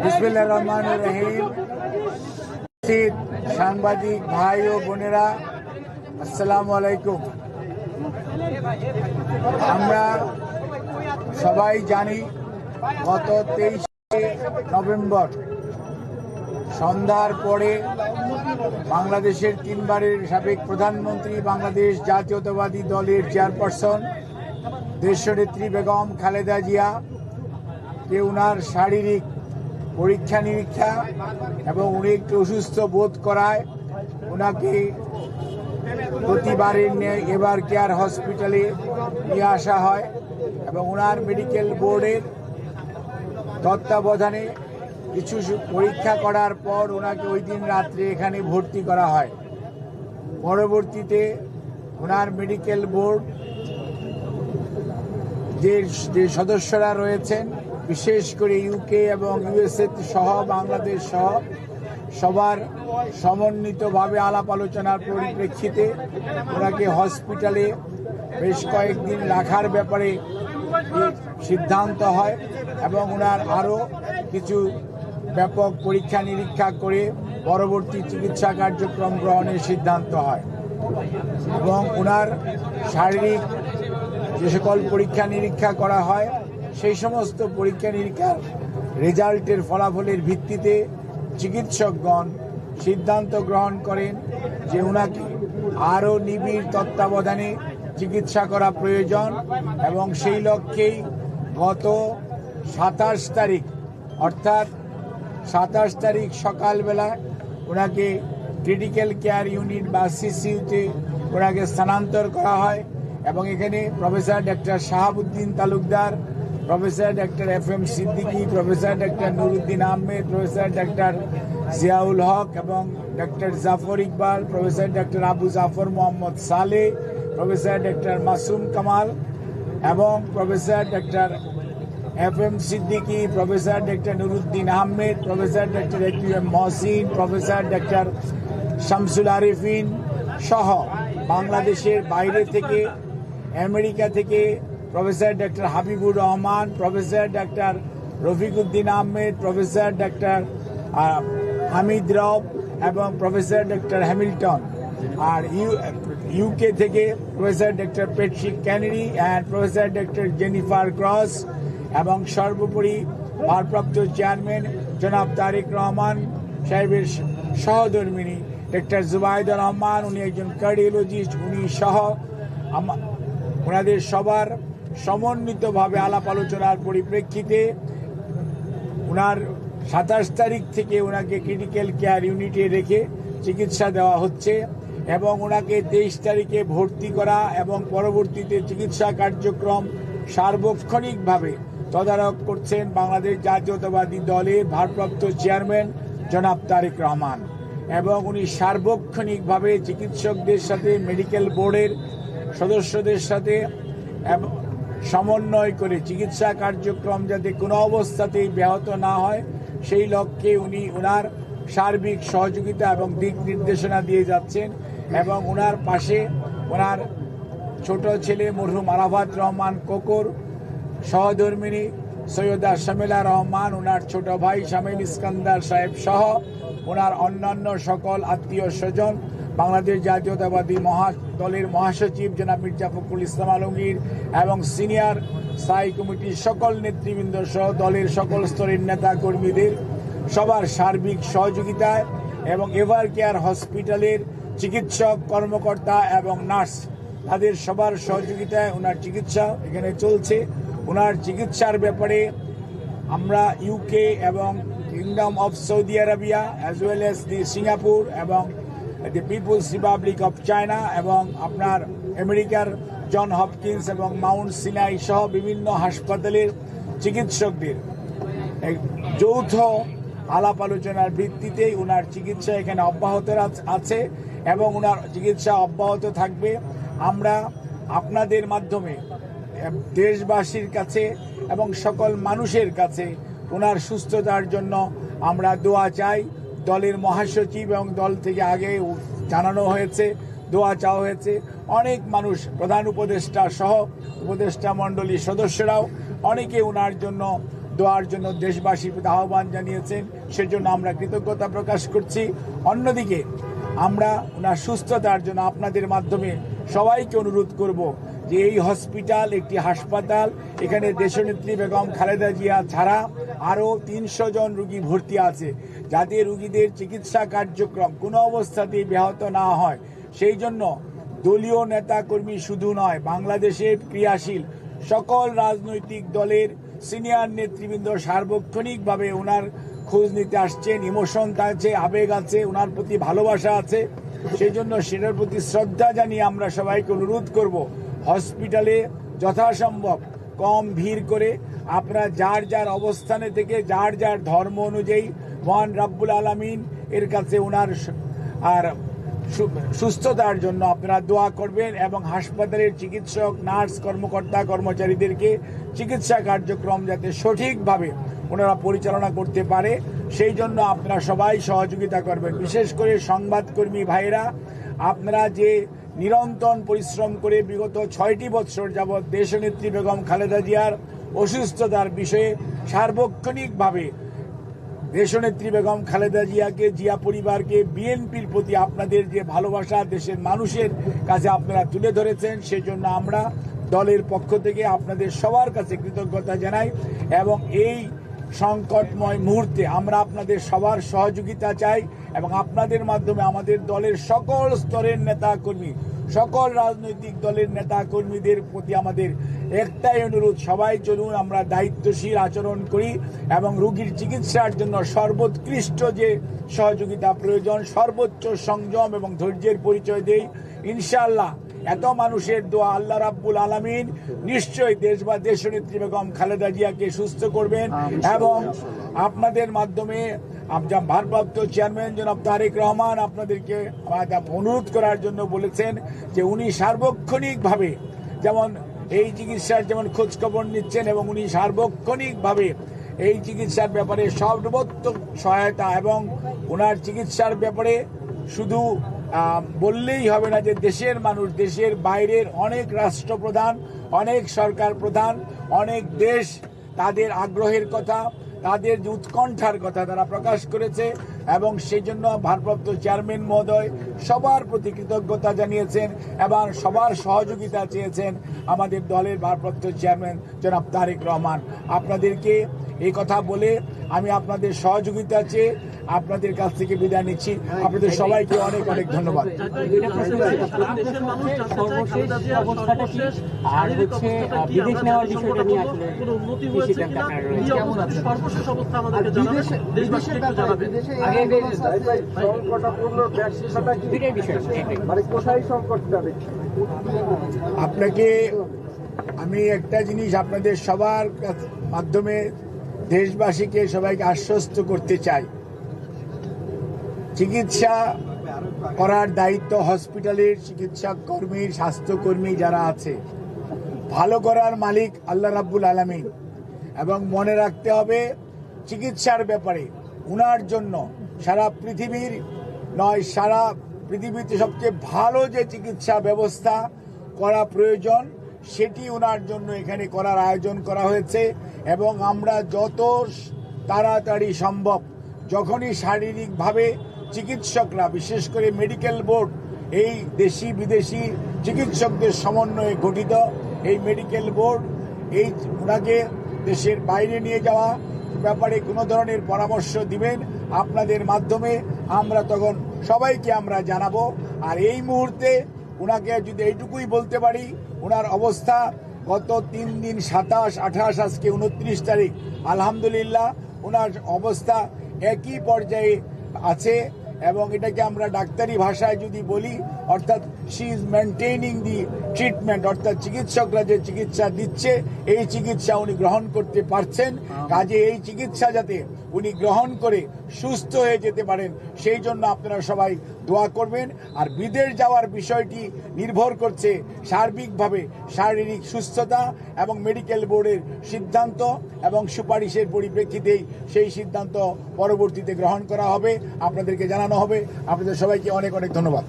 বিসমিল্লাহির রহমানির রহিম। সাংবাদিক ভাই ও বোনেরা, আসসালামু আলাইকুম। আমরা সবাই জানি গত 23 নভেম্বর সন্ধ্যার পরে বাংলাদেশের তিনবারের সাবেক প্রধানমন্ত্রী, বাংলাদেশ জাতীয়তাবাদী দলের চেয়ারপারসন দেশনেত্রী বেগম খালেদা জিয়া কে উনার শারীরিক পরীক্ষা নিরীক্ষা এবং উনি একটু অসুস্থ বোধ করায় ওনাকে প্রতিবারের ন্যায় এভার কেয়ার হসপিটালে নিয়ে আসা হয় এবং ওনার মেডিকেল বোর্ডের তত্ত্বাবধানে কিছু পরীক্ষা করার পর ওনাকে ওই দিন রাত্রে এখানে ভর্তি করা হয়। পরবর্তীতে ওনার মেডিকেল বোর্ড যে সদস্যরা রয়েছেন, বিশেষ করে ইউকে এবং ইউএসএ সহ বাংলাদেশ সহ সবার সমন্বিতভাবে আলাপ আলোচনার পরিপ্রেক্ষিতে ওনাকে হসপিটালে বেশ কয়েকদিন রাখার ব্যাপারে সিদ্ধান্ত হয় এবং ওনার আরও কিছু ব্যাপক পরীক্ষা নিরীক্ষা করে পরবর্তী চিকিৎসা কার্যক্রম গ্রহণের সিদ্ধান্ত হয় এবং ওনার শারীরিক যে সকল পরীক্ষা নিরীক্ষা করা হয় সেই সমস্ত পরীক্ষা নিরীক্ষার রেজাল্টের ফলাফলের ভিত্তিতে চিকিৎসকগণ সিদ্ধান্ত গ্রহণ করেন যে ওনাকে আরও নিবিড় তত্ত্বাবধানে চিকিৎসা করা প্রয়োজন এবং সেই লক্ষ্যেই গত 27 তারিখ অর্থাৎ 27 তারিখ সকালবেলা ওনাকে ক্রিটিক্যাল কেয়ার ইউনিট বা সিসিইউতে ওনাকে স্থানান্তর করা হয় এবং এখানে professor doctor Shahabuddin Talukdar, professor doctor FM Siddiqui, professor doctor Nuruddin Ahmed, professor doctor Ziaul Haq এবং doctor Zafar Iqbal, professor doctor Abu Zafar Mohammad Saleh, professor doctor Masum Kamal এবং professor doctor FM Siddiqui, professor doctor Nuruddin Ahmed, professor doctor AQM Mohsin, professor doctor Shamsul Arefin সহ বাংলাদেশের বাইরে থেকে, আমেরিকা থেকে professor doctor Habibur Rahman, professor doctor Rafiquddin Ahmed, professor doctor Hamid Rob এবং professor doctor Hamilton, আর UK থেকে professor doctor Patrick Kennedy and professor doctor Jennifer cross এবং সর্বোপরি ভারপ্রাপ্ত চেয়ারম্যান জনাব তারেক রহমান সাহেবের সহধর্মিনী ডক্টর জুবাইদুর রহমান, উনি একজন কার্ডিওলজিস্ট, উনি সহ ওনাদের সবার সমন্বিতভাবে আলাপ আলোচনার পরিপ্রেক্ষিতে ওনার 27 তারিখ থেকে ওনাকে ক্রিটিক্যাল কেয়ার ইউনিটে রেখে চিকিৎসা দেওয়া হচ্ছে এবং ওনাকে 23 তারিখে ভর্তি করা এবং পরবর্তীতে চিকিৎসা কার্যক্রম সার্বক্ষণিকভাবে তদারক করছেন বাংলাদেশ জাতীয়তাবাদী দলের ভারপ্রাপ্ত চেয়ারম্যান জনাব তারেক রহমান এবং উনি সার্বক্ষণিকভাবে চিকিৎসকদের সাথে, মেডিকেল বোর্ডের সদস্যদের সাথে সমন্বয় করে চিকিৎসা কার্যক্রম যাতে কোনো অবস্থাতেই ব্যাহত না হয় সেই লক্ষ্যে উনি ওনার সার্বিক সহযোগিতা এবং দিক নির্দেশনা দিয়ে যাচ্ছেন এবং ওনার পাশে ওনার ছোট ছেলে মরহুম আরাফাত রহমান কোকর, সহধর্মিনী সৈয়দা শামিলা রহমান, ওনার ছোট ভাই শামিল ইস্কান্দার সাহেব সহ ওনার অন্যান্য সকল আত্মীয় স্বজন, বাংলাদেশ জাতীয়তাবাদী দলের মহাসচিব জনাব মির্জা ফখরুল ইসলাম আলমগীর এবং সিনিয়র স্থায়ী কমিটির সকল নেতৃবৃন্দ সহ দলের সকল স্তরের নেতা কর্মীদের সবার সার্বিক সহযোগিতায় এবং এভার কেয়ার হসপিটালের চিকিৎসক, কর্মকর্তা এবং নার্স তাদের সবার সহযোগিতায় ওনার চিকিৎসা এখানে চলছে। ওনার চিকিৎসার ব্যাপারে আমরা ইউকে এবং kingdom of Saudi Arabia as well as the Singapore এবং দি পিপুলস রিপাবলিক অফ চায়না এবং আপনার আমেরিকার জন হপকিন্স এবং মাউন্ট সিনাই সহ বিভিন্ন হাসপাতালের চিকিৎসকদের যৌথ আলাপ আলোচনার ভিত্তিতেই ওনার চিকিৎসা এখানে অব্যাহত আছে এবং ওনার চিকিৎসা অব্যাহত থাকবে। আমরা আপনাদের মাধ্যমে দেশবাসীর কাছে এবং সকল মানুষের কাছে ওনার সুস্থতার জন্য আমরা দোয়া চাই। দলের মহাসচিব এবং দল থেকে আগে জানানো হয়েছে, দোয়া চাওয়া হয়েছে। অনেক মানুষ, প্রধান উপদেষ্টা সহ উপদেষ্টা মণ্ডলীর সদস্যরাও অনেকে ওনার জন্য দোয়ার জন্য দেশবাসীর প্রতি আহ্বান জানিয়েছেন, সেজন্য আমরা কৃতজ্ঞতা প্রকাশ করছি। অন্যদিকে আমরা ওনার সুস্থতার জন্য আপনাদের মাধ্যমে সবাইকে অনুরোধ করব যে এই হসপিটাল একটি হাসপাতাল, এখানে দেশনেত্রী বেগম খালেদা জিয়া ছাড়া আরও 300 জন রুগী ভর্তি আছে, যাতে রুগীদের চিকিৎসা কার্যক্রম কোনো অবস্থাতেই ব্যাহত না হয়। সেই জন্য দলীয় নেতাকর্মী শুধু নয়, বাংলাদেশের ক্রিয়াশীল সকল রাজনৈতিক দলের সিনিয়র নেতৃবৃন্দ সার্বক্ষণিকভাবে ওনার খোঁজ নিতে আসছেন। ইমোশন আছে, আবেগ আছে, ওনার প্রতি ভালোবাসা আছে। সেই জন্য সেটার প্রতি শ্রদ্ধা জানিয়ে আমরা সবাইকে অনুরোধ করব, হসপিটালে যথাসম্ভব কম ভিড় করে আপনারা যার যার অবস্থানে থেকে যার যার ধর্ম অনুযায়ী মহান রাব্বুল আলামিন এর কাছে ওনার আর সুস্থতার জন্য আপনারা দোয়া করবেন এবং হাসপাতালের চিকিৎসক, নার্স, কর্মকর্তা, কর্মচারীদেরকে চিকিৎসা কার্যক্রম যাতে সঠিকভাবে ওনারা পরিচালনা করতে পারে সেই জন্য আপনারা সবাই সহযোগিতা করবেন। বিশেষ করে সংবাদকর্মী ভাইরা, আপনারা যে নিরন্তর পরিশ্রম করে বিগত 6টি বছর যাবৎ দেশনেত্রী বেগম খালেদা জিয়ার অসুস্থতার বিষয়ে সার্বক্ষণিকভাবে দেশনেত্রী বেগম খালেদা জিয়াকে, জিয়া পরিবারকে, বিএনপির প্রতি আপনাদের যে ভালোবাসা দেশের মানুষের কাছে আপনারা তুলে ধরেছেন, সেজন্য আমরা দলের পক্ষ থেকে আপনাদের সবার কাছে কৃতজ্ঞতা জানাই এবং এই সংকটময় মুহূর্তে আমরা আপনাদের সবার সহযোগিতা চাই এবং আপনাদের মাধ্যমে আমাদের দলের সকল স্তরের নেতাকর্মী, সকল রাজনৈতিক দলের নেতাকর্মীদের প্রতি আমাদের একটাই অনুরোধ, সবাই চলুন আমরা দায়িত্বশীল আচরণ করি এবং রোগীর চিকিৎসার জন্য সর্বোৎকৃষ্ট যে সহযোগিতা প্রয়োজন সর্বোচ্চ সংযম এবং ধৈর্যের পরিচয় দেই। ইনশাআল্লাহ এত মানুষের দোয়া আল্লাহ রাব্বুল আলামিন নিশ্চয়ই দেশনেত্রী বেগম খালেদা জিয়াকে সুস্থ করবেন এবং আপনাদের মাধ্যমে ভারপ্রাপ্ত চেয়ারম্যান জনাব তারেক রহমান আপনাদেরকে অনুরোধ করার জন্য বলেছেন যে উনি সার্বক্ষণিকভাবে যেমন এই চিকিৎসার যেমন খোঁজখবর নিচ্ছেন এবং উনি সার্বক্ষণিকভাবে এই চিকিৎসার ব্যাপারে সর্বোত্তম সহায়তা এবং ওনার চিকিৎসার ব্যাপারে শুধু বললেই হবে না যে দেশের মানুষ, দেশের বাইরের অনেক রাষ্ট্রপ্রধান, অনেক সরকার প্রধান, অনেক দেশ তাদের আগ্রহের কথা, তাদের যে উৎকণ্ঠার কথা তারা প্রকাশ করেছে এবং সেই জন্য ভারপ্রাপ্ত চেয়ারম্যান মহোদয় সবার প্রতি কৃতজ্ঞতা জানিয়েছেন এবং সবার সহযোগিতা চেয়েছেন আমাদের দলের ভারপ্রাপ্ত চেয়ারম্যান জনাব তারেক রহমান। আপনাদেরকে এই কথা বলে আমি আপনাদের সহযোগিতা চেয়ে আপনাদের কাছ থেকে বিদায় নিচ্ছি। আপনাদের সবাইকে অনেক অনেক ধন্যবাদ। আপনাকে আমি একটা জিনিস আপনাদের সবার মাধ্যমে দেশবাসীকে সবাইকে আশ্বস্ত করতে চাই, চিকিৎসা করার দায়িত্ব হসপিটালের চিকিৎসক কর্মীর, স্বাস্থ্যকর্মী যারা আছে, ভালো করার মালিক আল্লাহ রাব্বুল আলামিন। এবং মনে রাখতে হবে চিকিৎসার ব্যাপারে উনার জন্য সারা পৃথিবীর নয়, সারা পৃথিবীতে সবচেয়ে ভালো যে চিকিৎসা ব্যবস্থা করা প্রয়োজন সেটি ওনার জন্য এখানে করার আয়োজন করা হয়েছে এবং আমরা যত তাড়াতাড়ি সম্ভব, যখনই শারীরিকভাবে চিকিৎসকরা, বিশেষ করে মেডিকেল বোর্ড, এই দেশি বিদেশি চিকিৎসকদের সমন্বয়ে গঠিত এই মেডিকেল বোর্ড এই ওনাকে দেশের বাইরে নিয়ে যাওয়া ব্যাপারে কোনো ধরনের পরামর্শ দিবেন আপনাদের মাধ্যমে, আমরা তখন সবাইকে আমরা জানাবো। আর এই মুহূর্তে ওনাকে যদি এইটুকুই বলতে পারি, ওনার অবস্থা গত 3 দিন 27, 28, আজকে 29 তারিখ, আলহামদুলিল্লাহ ওনার অবস্থা একই পর্যায়ে আছে এবং এটাকে আমরা ডাক্তারি ভাষায় যদি বলি অর্থাৎ শি ইজ মেনটেইনিং দি ট্রিটমেন্ট, অর্থাৎ চিকিৎসকরা যে চিকিৎসা দিচ্ছে এই চিকিৎসা উনি গ্রহণ করতে পারছেন। কাজে এই চিকিৎসা যাতে উনি গ্রহণ করে সুস্থ হয়ে যেতে পারেন সেই জন্য আপনারা সবাই দোয়া করবেন। আর বিদেশ যাওয়ার বিষয়টি নির্ভর করছে সার্বিকভাবে শারীরিক সুস্থতা এবং মেডিকেল বোর্ডের সিদ্ধান্ত এবং সুপারিশের পরিপ্রেক্ষিতেই সেই সিদ্ধান্ত পরবর্তীতে গ্রহণ করা হবে, আপনাদেরকে জানানো হবে। আপনাদের সবাইকে অনেক অনেক ধন্যবাদ।